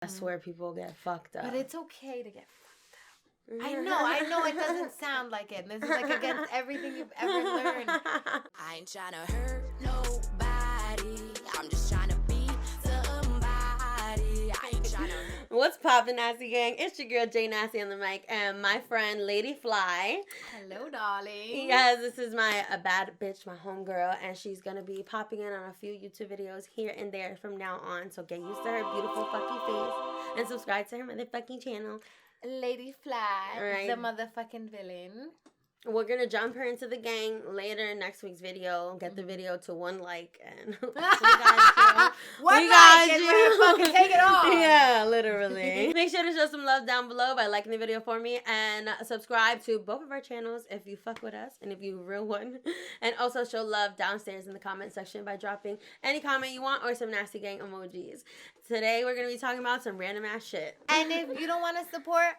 That's where people get fucked up. But it's okay to get fucked up. I know it doesn't sound like it. This is like against everything you've ever learned. I ain't tryna hurt nobody. I'm just tryna be somebody. I ain't tryna. What's poppin', Nasty Gang? It's your girl Jay Nasty on the mic and my friend LaydeeFLy. Hello, darling. Yes, this is my bad bitch, my homegirl, and she's gonna be popping in on a few YouTube videos here and there from now on. So get used to her beautiful fucking face and subscribe to her motherfucking channel. LaydeeFLy, Right. the motherfucking villain. We're gonna jump her into the gang later in next week's video. Get the video to 1 like and we got you. One like and we're fucking take it off. Yeah, literally. Make sure to show some love down below by liking the video for me and subscribe to both of our channels if you fuck with us and if you a real one. And also show love downstairs in the comment section by dropping any comment you want or some nasty gang emojis. Today we're gonna be talking about some random ass shit. And if you don't want to support,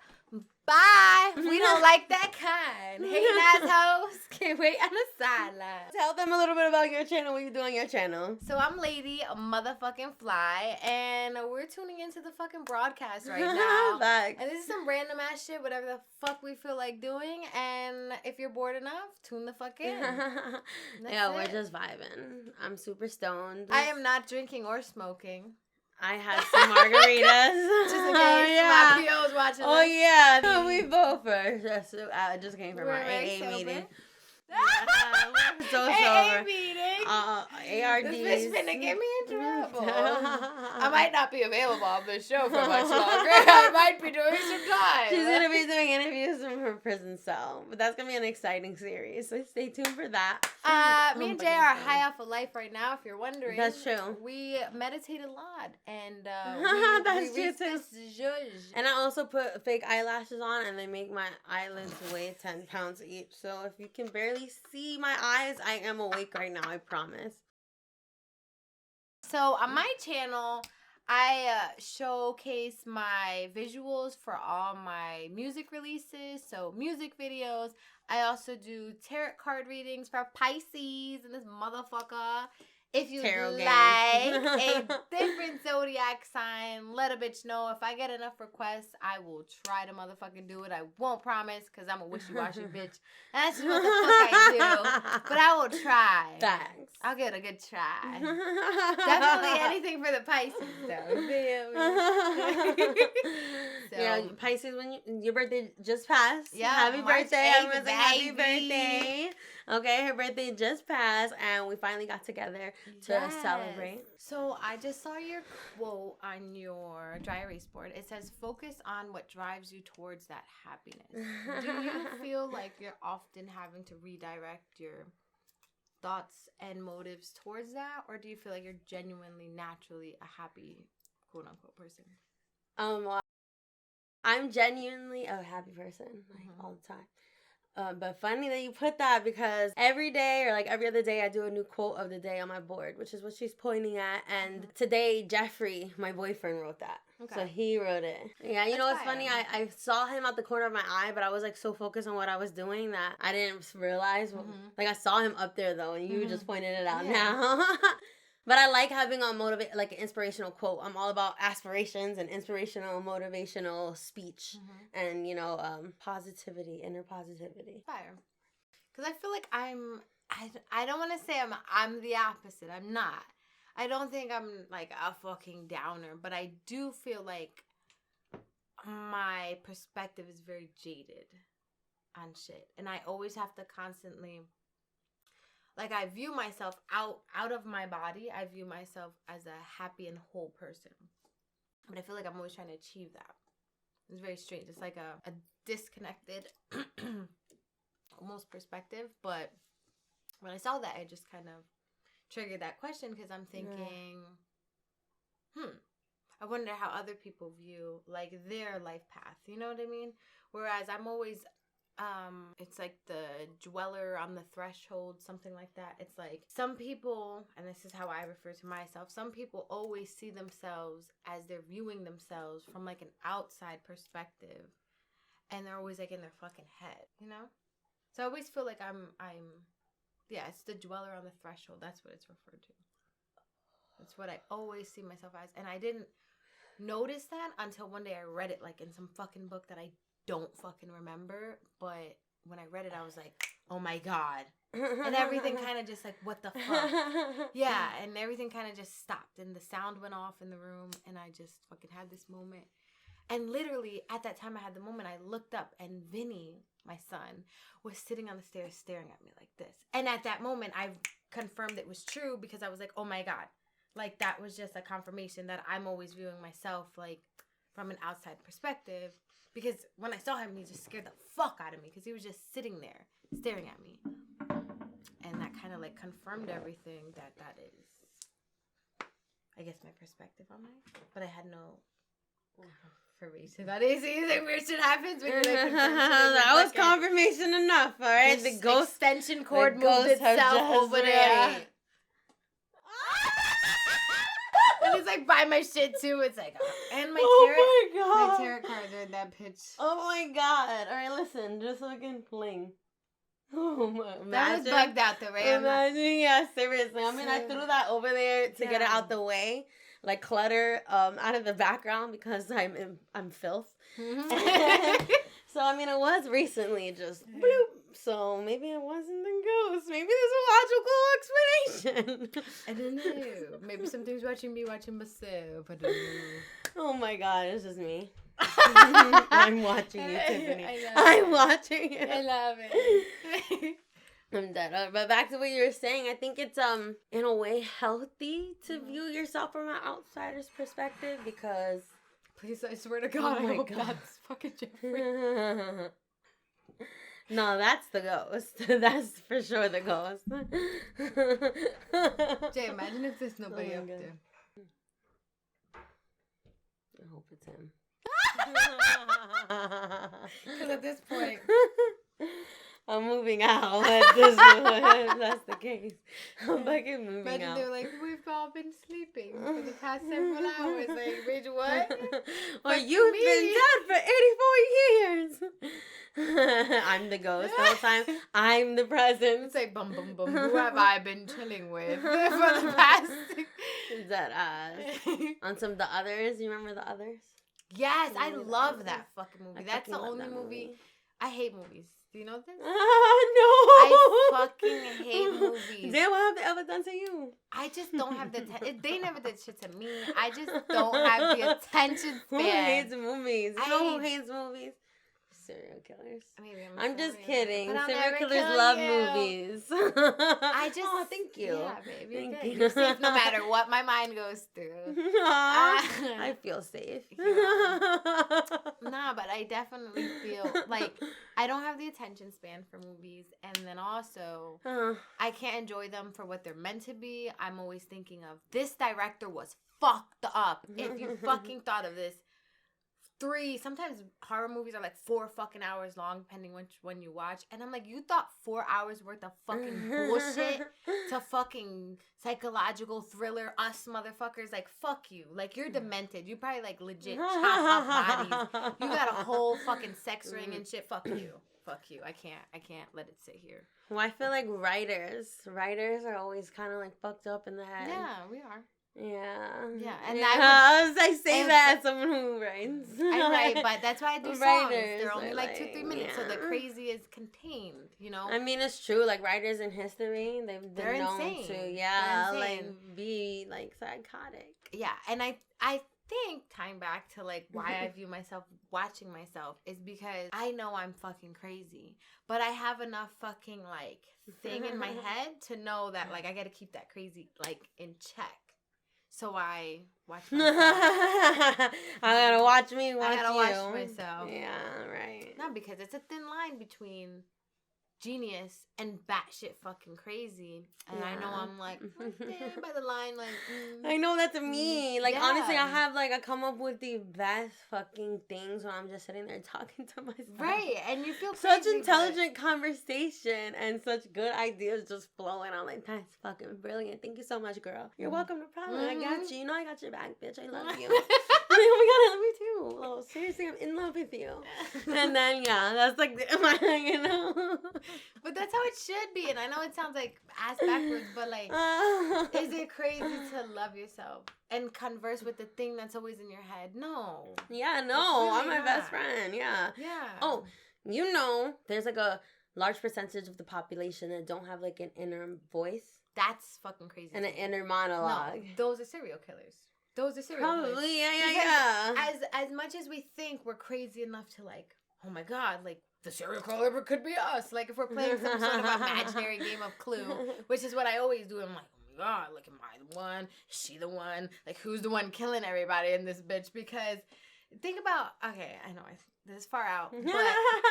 bye. We don't like that kind. Hating assholes can wait on the sideline. Tell them a little bit about your channel, what you do on your channel. So I'm LaydeeFLy, and we're tuning into the fucking broadcast right now. Facts. And this is some random ass shit, whatever the fuck we feel like doing. And if you're bored enough, tune the fuck in. Yeah, we're just vibing. I'm super stoned. I am not drinking or smoking. I had some margaritas. Just in case my PO's watching Oh, this. yeah. We both are. I just came from our We're AA meeting. Yeah, we're so AA sober. meeting. ARDs. This bitch finna get me in trouble. I might not be available on the show for much longer. I might be doing some time. She's going to be doing interviews from her prison cell. But that's going to be an exciting series. So stay tuned for that. Me and Jay are high off of life right now, if you're wondering. That's true. We meditate a lot. And That's we true, too. this zhuzh. And I also put fake eyelashes on, and they make my eyelids weigh 10 pounds each. So if you can barely see my eyes, I am awake right now, I promise. So on my channel, I showcase my visuals for all my music releases, so music videos. I also do tarot card readings for Pisces and this motherfucker. If you Tarot like game. a different zodiac sign, let a bitch know. If I get enough requests, I will try to motherfucking do it. I won't promise because I'm a wishy-washy bitch. And that's just what the fuck I do. But I will try. Thanks. I'll give it a good try. Definitely anything for the Pisces, though. So, yeah, Pisces, when your birthday just passed. Yeah, Happy March birthday. 8th, Everyone's like, happy baby. birthday. Okay, her birthday just passed, and we finally got together to celebrate. So I just saw your quote on your dry erase board. It says, focus on what drives you towards that happiness. Do you feel like you're often having to redirect your thoughts and motives towards that? Or do you feel like you're genuinely, naturally a happy, quote-unquote, person? Well, I'm genuinely a happy person, like, all the time. But funny that you put that because every day or like every other day I do a new quote of the day on my board, which is what she's pointing at. And today, Jeffrey, my boyfriend, wrote that. Okay. So he wrote it. Yeah, you know what's funny? I saw him out the corner of my eye, but I was like so focused on what I was doing that I didn't realize. Like I saw him up there though, and you just pointed it out now. But I like having a an inspirational quote. I'm all about aspirations and inspirational, motivational speech, and positivity, inner positivity. Fire. Because I feel like I don't want to say I'm the opposite. I'm not. I don't think I'm like a fucking downer, but I do feel like my perspective is very jaded on shit, and I always have to constantly. Like, I view myself out of my body. I view myself as a happy and whole person. But I feel like I'm always trying to achieve that. It's very strange. It's like a disconnected, almost perspective. But when I saw that, it just kind of triggered that question because I'm thinking, I wonder how other people view, like, their life path. You know what I mean? Whereas I'm always... it's like the dweller on the threshold, something like that. It's like some people, and this is how I refer to myself, some people always see themselves as they're viewing themselves from like an outside perspective, and they're always like in their fucking head, you know? So I always feel like I'm it's the dweller on the threshold. That's what it's referred to. That's what I always see myself as. And I didn't notice that until one day I read it, like, in some fucking book that I don't fucking remember. But when I read it, I was like, oh my God. And everything kind of just like, what the fuck? Yeah, and everything kind of just stopped. And the sound went off in the room. And I just fucking had this moment. And literally, at that time I had the moment, I looked up and Vinny, my son, was sitting on the stairs staring at me like this. And at that moment, I confirmed it was true because I was like, oh my God. Like, that was just a confirmation that I'm always viewing myself, like, from an outside perspective. Because when I saw him, he just scared the fuck out of me because he was just sitting there staring at me. And that kind of, like, confirmed everything that is, I guess, my perspective on it. But I had no confirmation. That is easy. Weird shit happens when you're, like, that was confirmation enough, all right? This the ghost extension cord moved itself over there. And it's like by my shit too. It's like, and my tarot cards are in that pitch. Oh my God! All right, listen, just fucking fling. Oh my! That was bugged out though, right? Imagine, yeah, seriously. I mean, I threw that over there to get it out the way, like clutter, out of the background because I'm filth. Mm-hmm. So I mean, it was recently just bloop. So maybe it wasn't the ghost. Maybe there's a logical explanation. I don't know. Maybe sometimes watching me watching myself. I don't know. Oh my God, it's just me. I'm watching you, Tiffany. I'm watching you. I love it. I'm dead. But back to what you were saying, I think it's in a way healthy to view yourself from an outsider's perspective because. Please, I swear to God, I hope that's fucking Jeffrey. No, that's the ghost. That's for sure the ghost. Jay, imagine if there's nobody up there. I hope it's him. Because at this point, I'm moving out. That's the case. I'm fucking moving out. Imagine they're like, we've all been sleeping for the past several hours. Like, bitch, what? Or you've been dead for 84 years. I'm the ghost the whole time. I'm the presence. It's like, bum, bum, bum. Who have I been chilling with for the past? Is that us? On some The Others. You remember The Others? Yes, I love that fucking movie. That's the only movie. I hate movies. Do you know this? No. I fucking hate movies. Damn, what have they ever done to you? I just don't have the... They never did shit to me. I just don't have the attention span. Who hates movies? Who hates movies? Serial killers. I'm just kidding. Serial killers love movies. I just... Oh, thank you. Yeah, baby. Thank you. You're safe no matter what my mind goes through. I feel safe. Nah, but I definitely feel like I don't have the attention span for movies. And then also, I can't enjoy them for what they're meant to be. I'm always thinking of, this director was fucked up. If you fucking thought of this. Sometimes horror movies are like 4 fucking hours long, depending which one you watch. And I'm like, you thought 4 hours worth of fucking bullshit to fucking psychological thriller, us motherfuckers? Like, fuck you. Like, you're demented. You probably like legit chop up bodies. You got a whole fucking sex ring and shit. Fuck you. Fuck you. I can't let it sit here. Well, I feel like writers are always kind of like fucked up in the head. Yeah, we are. Yeah. And I say that as someone who writes. I write, but that's why I do songs. They're only like 2-3 minutes, so the crazy is contained, you know? I mean, it's true. Like, writers in history, they're known insane. to, like, be, like, psychotic. Yeah, and I think, tying back to, like, why I view myself watching myself is because I know I'm fucking crazy, but I have enough fucking, like, thing in my head to know that, like, I gotta keep that crazy, like, in check. So I watch myself. I gotta watch me watch you. I gotta watch myself. Yeah, right. No, because it's a thin line between genius and batshit fucking crazy. And I know I'm like, right there by the line, like... I know that's me. Like, honestly, I come up with the best fucking things when I'm just sitting there talking to myself. Right, and you feel such intelligent conversation and such good ideas just flowing. I'm like, that's fucking brilliant. Thank you so much, girl. You're welcome, no problem. I got you. You know I got your back, bitch. I love you. Oh my God, I love you too. Little seriously, I'm in love with you. And then, yeah, that's like, you know. But that's how it should be. And I know it sounds like ass backwards, but like, is it crazy to love yourself and converse with the thing that's always in your head? No. Yeah, no, really I'm my not. best friend. Yeah. Yeah. Oh, you know, there's like a large percentage of the population that don't have like an inner voice That's fucking crazy. and an inner monologue. No, those are serial killers. Those are serial killers. Probably, yeah. Because as much as we think we're crazy enough to like, oh my God, like the serial killer could be us. Like if we're playing some sort of imaginary game of Clue, which is what I always do. I'm like, oh my God, like am I the one? Is she the one? Like who's the one killing everybody in this bitch? Because think about, okay, I know this is far out, but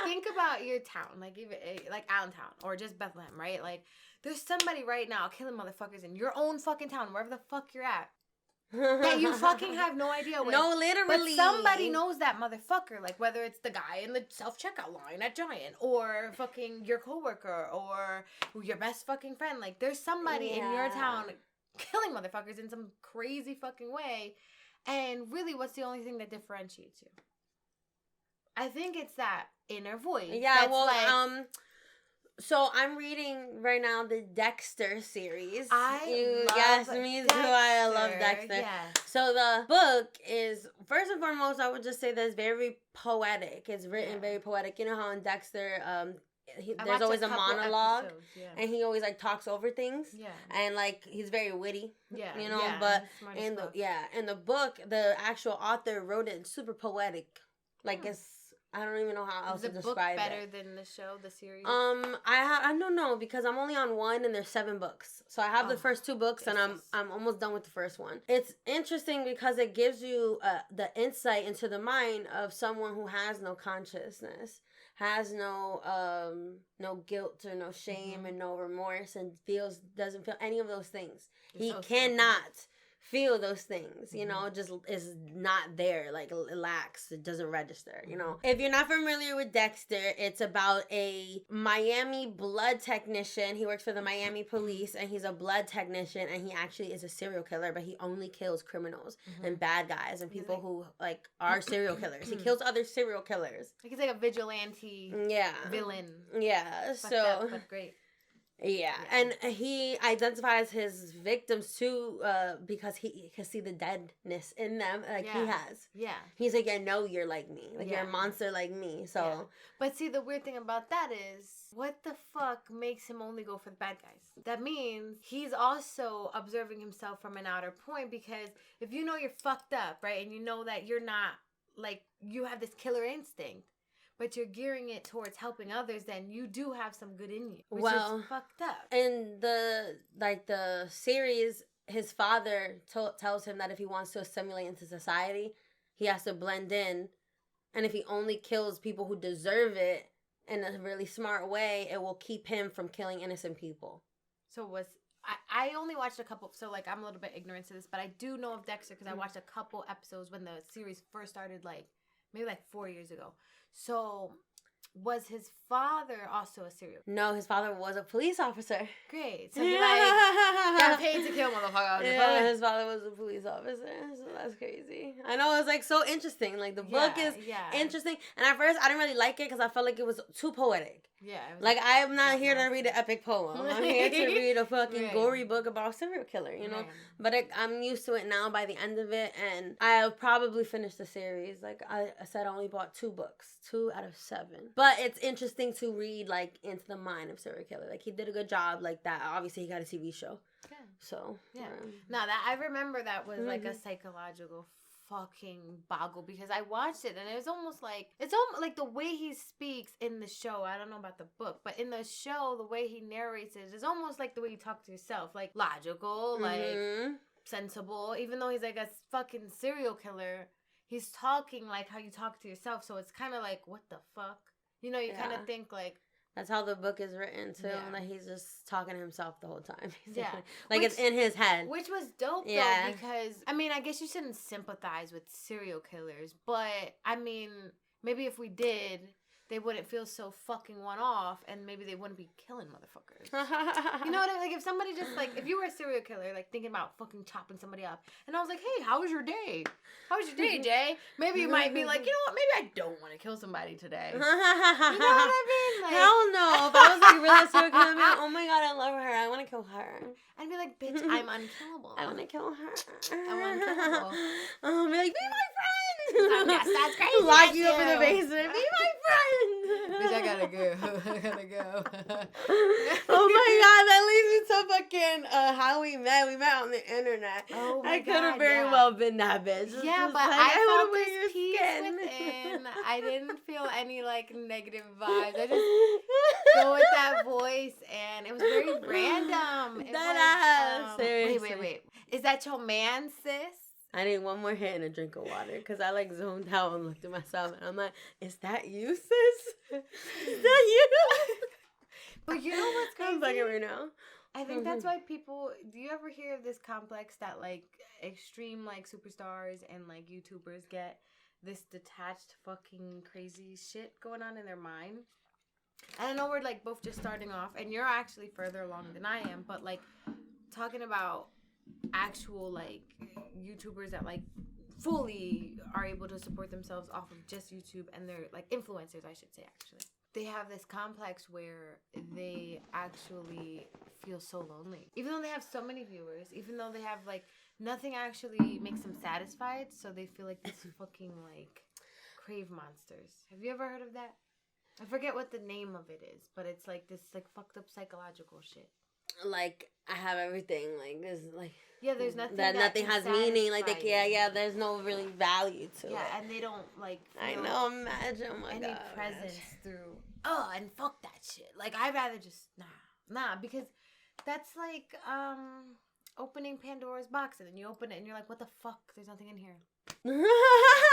think about your town, like even like Allentown or just Bethlehem, right? Like there's somebody right now killing motherfuckers in your own fucking town, wherever the fuck you're at. That you fucking have no idea with. No, literally. But somebody knows that motherfucker. Like, whether it's the guy in the self-checkout line at Giant, or fucking your coworker, or your best fucking friend. Like, there's somebody in your town killing motherfuckers in some crazy fucking way. And really, what's the only thing that differentiates you? I think it's that inner voice. Yeah, well, like, so I'm reading right now the Dexter series. Yes, me too. I love Dexter. Yeah. So the book is, first and foremost, I would just say that it's very poetic. It's written very poetic. You know how in Dexter, there's always a monologue, and he always like talks over things. Yeah. And like he's very witty. Yeah. You know, but in the book, the actual author wrote it super poetic. Like it's. I don't even know how else to describe it. Is the book better than the show, the series? I don't know because I'm only on one and there's 7 books. So I have the first 2 books and I'm almost done with the first one. It's interesting because it gives you the insight into the mind of someone who has no consciousness, has no guilt or no shame and no remorse, and doesn't feel any of those things. He cannot feel those things, you know, just is not there, like it lacks, it doesn't register, you know. If you're not familiar with Dexter, it's about a Miami blood technician. He works for the Miami police and he's a blood technician, and he actually is a serial killer, but he only kills criminals and bad guys and people who like are serial killers. He kills other serial killers. Like he's like a vigilante villain. Yeah, so but great. Yeah, and he identifies his victims too because he can see the deadness in them, like he has. Yeah. He's like, I know you're like me. Like, you're a monster like me, so. Yeah. But see, the weird thing about that is, what the fuck makes him only go for the bad guys? That means he's also observing himself from an outer point, because if you know you're fucked up, right, and you know that you're not, like, you have this killer instinct, but you're gearing it towards helping others, then you do have some good in you, which is fucked up. In the series, his father tells him that if he wants to assimilate into society, he has to blend in. And if he only kills people who deserve it in a really smart way, it will keep him from killing innocent people. So I only watched a couple, so like I'm a little bit ignorant to this, but I do know of Dexter because I watched a couple episodes when the series first started, like maybe like 4 years ago. So, was his father also a serial killer? No, his father was a police officer. Great. So he got paid to kill motherfucker. Yeah, his father was a police officer. So that's crazy. I know, it's like so interesting. Like the book is interesting. And at first I didn't really like it because I felt like it was too poetic. Yeah. Like I'm not here to read an epic poem. I'm here to read a fucking gory book about a serial killer, you know? But I'm used to it now by the end of it, and I'll probably finish the series. Like I said, I only bought 2 books, 2 out of 7. But it's interesting to read like into the mind of serial killer. Like he did a good job like that. Obviously he got a TV show. Yeah. So now that I remember that was like a psychological fucking boggle, because I watched it and it was almost like, it's almost like the way he speaks in the show. I don't know about the book, but in the show, the way he narrates it is almost like the way you talk to yourself, like logical, like sensible. Even though he's like a fucking serial killer, he's talking like how you talk to yourself. So it's kind of like, what the fuck? You know, you kind of think like, that's how the book is written too. Yeah. Like he's just talking to himself the whole time. Like it's in his head. Which was dope though, because I mean, I guess you shouldn't sympathize with serial killers, but I mean, maybe if we did, they wouldn't feel so fucking one off, and maybe they wouldn't be killing motherfuckers. You know what I mean? Like, if somebody just, like, if you were a serial killer, like, thinking about fucking chopping somebody up, and I was like, hey, how was your day? How was your day, Jay? Maybe you might be like, you know what? Maybe I don't want to kill somebody today. You know what I mean? Like, hell no. If I was, like, really a serial killer, I'd be like, oh my God, I love her. I want to kill her. I'd be like, bitch, I'm unkillable. I want to kill her. I'm unkillable. I'll be like, be my friend. Yes, that's crazy. Lock you up in the basement. Be my friend. Bitch, I gotta go. I gotta go. Oh my God, that leads me to fucking how we met. We met on the internet. Oh my I could have God, very yeah. well been that bitch. Yeah, Just but like, I wanna felt wear this your peace skin. within. I didn't feel any, like, negative vibes. I just go with that voice, and it was very random. It was, seriously. wait. Is that your man, sis? I need one more hit and a drink of water because I like zoned out and looked at myself and I'm like, is that you, sis? Is that you? But you know what's crazy? I'm fucking right now. I think that's why people, do you ever hear of this complex that, like, extreme, like, superstars and, like, YouTubers get this detached fucking crazy shit going on in their mind? And I know we're, like, both just starting off, and you're actually further along than I am, but, like, talking about actual, like, YouTubers that, like, fully are able to support themselves off of just YouTube, and they're, like, influencers, I should say, actually. They have this complex where they actually feel so lonely. Even though they have so many viewers, even though they have, like, nothing actually makes them satisfied, so they feel like these fucking, like, crave monsters. Have you ever heard of that? I forget what the name of it is, but it's, like, this, like, fucked up psychological shit. Like, I have everything. Like, there's, like... Yeah, there's nothing that nothing has meaning. Like, there's no really value to it. Yeah, and they don't, like, I know, imagine, oh my any God. presence through, and fuck that shit. Like, I'd rather just, nah, because that's like, opening Pandora's box, and then you open it, and you're like, what the fuck? There's nothing in here. You know what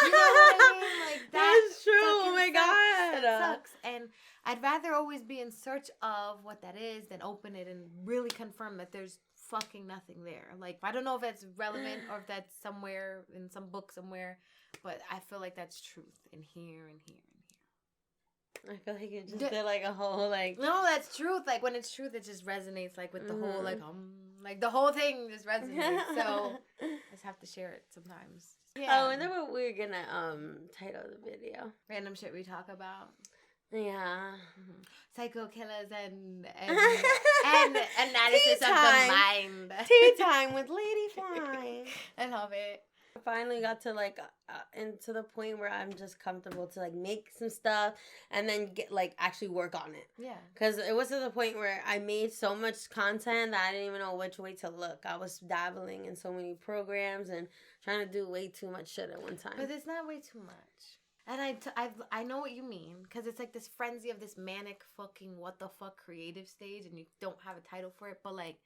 I mean? Like, that's true. Oh my God. That sucks. And I'd rather always be in search of what that is than open it and really confirm that there's fucking nothing there. Like, I don't know if that's relevant or if that's somewhere in some book somewhere, but I feel like that's truth in here and here and here. I feel like you just did like a whole like... No, that's truth. Like, when it's truth, it just resonates, like, with the whole, like the whole thing just resonates. So I just have to share it sometimes. Yeah. Oh, and then what we're gonna title the video. Random shit we talk about. Yeah. Mm-hmm. Psycho killers and analysis of the mind. Tea time with LaydeeFLy. I love it. I finally got to like into the point where I'm just comfortable to like make some stuff and then get like actually work on it. Yeah. Because it was to the point where I made so much content that I didn't even know which way to look. I was dabbling in so many programs and trying to do way too much shit at one time. But it's not way too much. And I know what you mean, because it's like this frenzy of this manic fucking what the fuck creative stage, and you don't have a title for it, but like,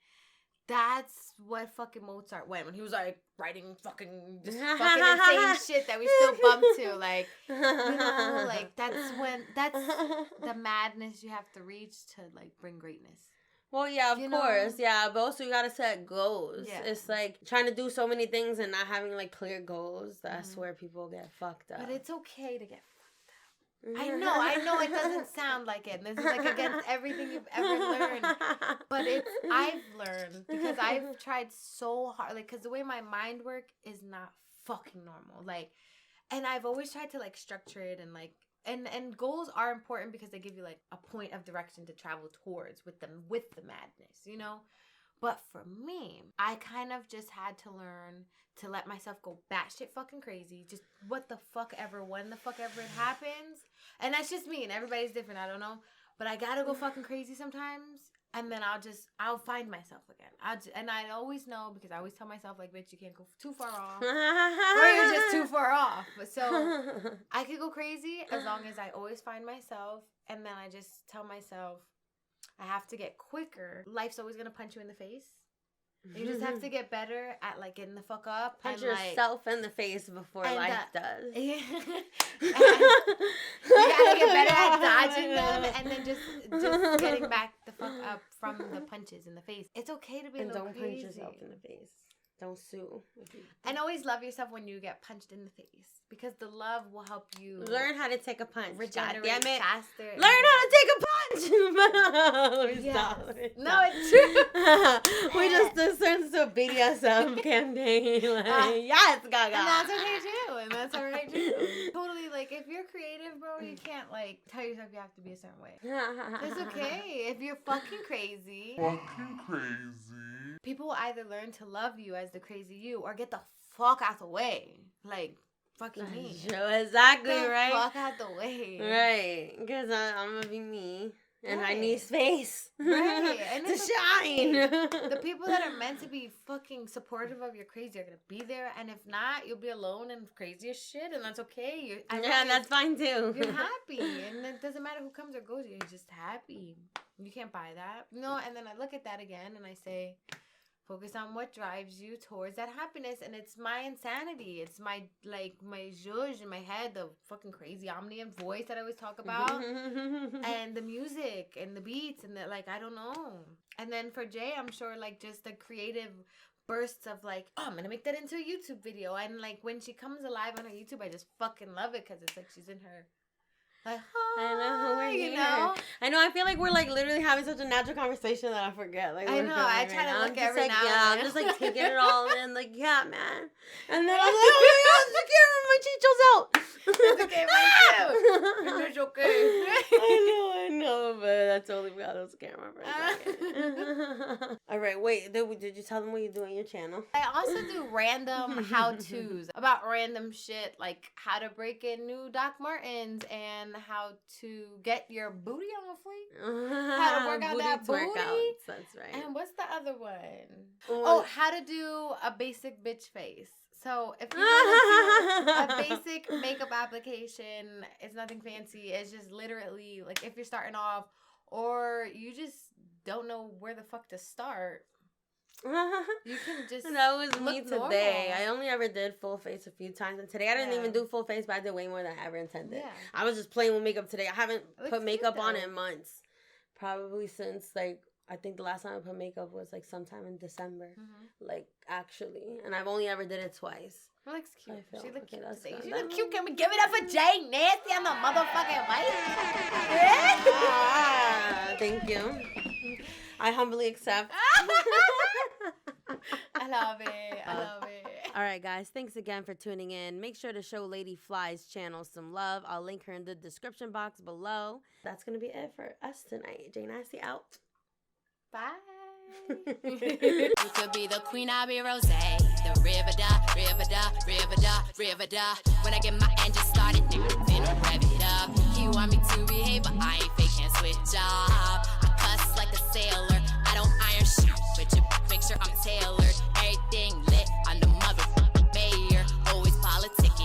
that's what fucking Mozart went when he was like writing fucking just fucking insane shit that we still bump to, like, you know, like that's the madness you have to reach to like bring greatness. Well, yeah, of course, yeah, but also you gotta set goals. Yeah. It's like trying to do so many things and not having like clear goals. That's where people get fucked up. But it's okay to get fucked up. I know it doesn't sound like it. And this is like against everything you've ever learned. But I've learned because I've tried so hard. Like, because the way my mind works is not fucking normal. Like, and I've always tried to like structure it and like, and goals are important because they give you like a point of direction to travel towards with the madness, you know? But for me, I kind of just had to learn to let myself go batshit fucking crazy. Just what the fuck ever, when the fuck ever it happens. And that's just me, and everybody's different, I don't know. But I gotta go fucking crazy sometimes, and then I'll find myself again. And I always know, because I always tell myself, like, bitch, you can't go too far off. Or you're just too far off. So I could go crazy as long as I always find myself, and then I just tell myself, I have to get quicker. Life's always gonna punch you in the face. You just have to get better at like getting the fuck up. Punch and, yourself in the face before life does. You gotta get better at dodging them and then just getting back the fuck up from the punches in the face. It's okay to be a little crazy. Don't punch yourself in the face. Don't sue. And always love yourself when you get punched in the face, because the love will help you learn how to take a punch. regenerate God damn it. faster. Learn how to take a punch. Yes. Stop. No, it's true. We just turned into a BDSM campaign. Like, yes, Gaga. And that's okay too. And that's alright too. Totally, like, if you're creative, bro, you can't, like, tell yourself you have to be a certain way. It's okay. If you're fucking crazy. People will either learn to love you as the crazy you or get the fuck out the way. Like, fucking me. Exactly, Get the right? fuck out the way. Right. Because I'm going to be me. And I need space Right. And to it's shine. The people that are meant to be fucking supportive of your crazy are going to be there. And if not, you'll be alone and crazy as shit. And that's okay. Yeah, that's fine too. You're happy. And it doesn't matter who comes or goes. You're just happy. You can't buy that. No, and then I look at that again and I say, focus on what drives you towards that happiness. And it's my insanity. It's my, like, my zhuzh in my head, the fucking crazy omniscient voice that I always talk about. And the music and the beats and the, like, I don't know. And then for Jay, I'm sure, like, just the creative bursts of, like, oh, I'm gonna make that into a YouTube video. And, like, when she comes alive on her YouTube, I just fucking love it, because it's like she's in her, like, I know, we're you here. know? I know, I feel like we're, like, literally having such a natural conversation that I forget. Like, I we're know, filming I try to now. look I'm just every like, now yeah, and I'm just, then. like, taking it all in, like, yeah, man. And then I'm like, oh my God, the camera, my chicho's out. It's okay, mine too. It's okay. I know, but I totally forgot it was a camera for a second. All right, wait, did you tell them what you do on your channel? I also do random how-tos about random shit, like how to break in new Doc Martens and how to get your booty on fleek. How to work out that booty. Workouts, that's right. And what's the other one? Oh, how to do a basic bitch face. So if you want to do a basic makeup application, it's nothing fancy. It's just literally, like, if you're starting off or you just don't know where the fuck to start, you can just that was me look today. normal. I only ever did full face a few times, and today I didn't even do full face, but I did way more than I ever intended. Yeah. I was just playing with makeup today. I haven't looks put makeup cute, on though. in months, probably since, like, I think the last time I put makeup was, like, sometime in December, like, actually, and I've only ever did it twice. It looks cute. I feel- She look okay, cute that's today. good. She look cute. Can we give it up for Jay Nasty on the motherfucking mic? Thank you. I humbly accept. I love it. I love it. All right, guys. Thanks again for tuning in. Make sure to show LaydeeFLy's channel some love. I'll link her in the description box below. That's going to be it for us tonight. Jay Nasty out. Bye. You could be the queen, I'll be rose. The river da, river da, river da, river da. When I get my engine started, nigga, finna rev it up. He want me to behave, but I ain't fake, can't switch up. I cuss like a sailor, I don't iron shit, but you make sure I'm tailored. Everything lit on the mother.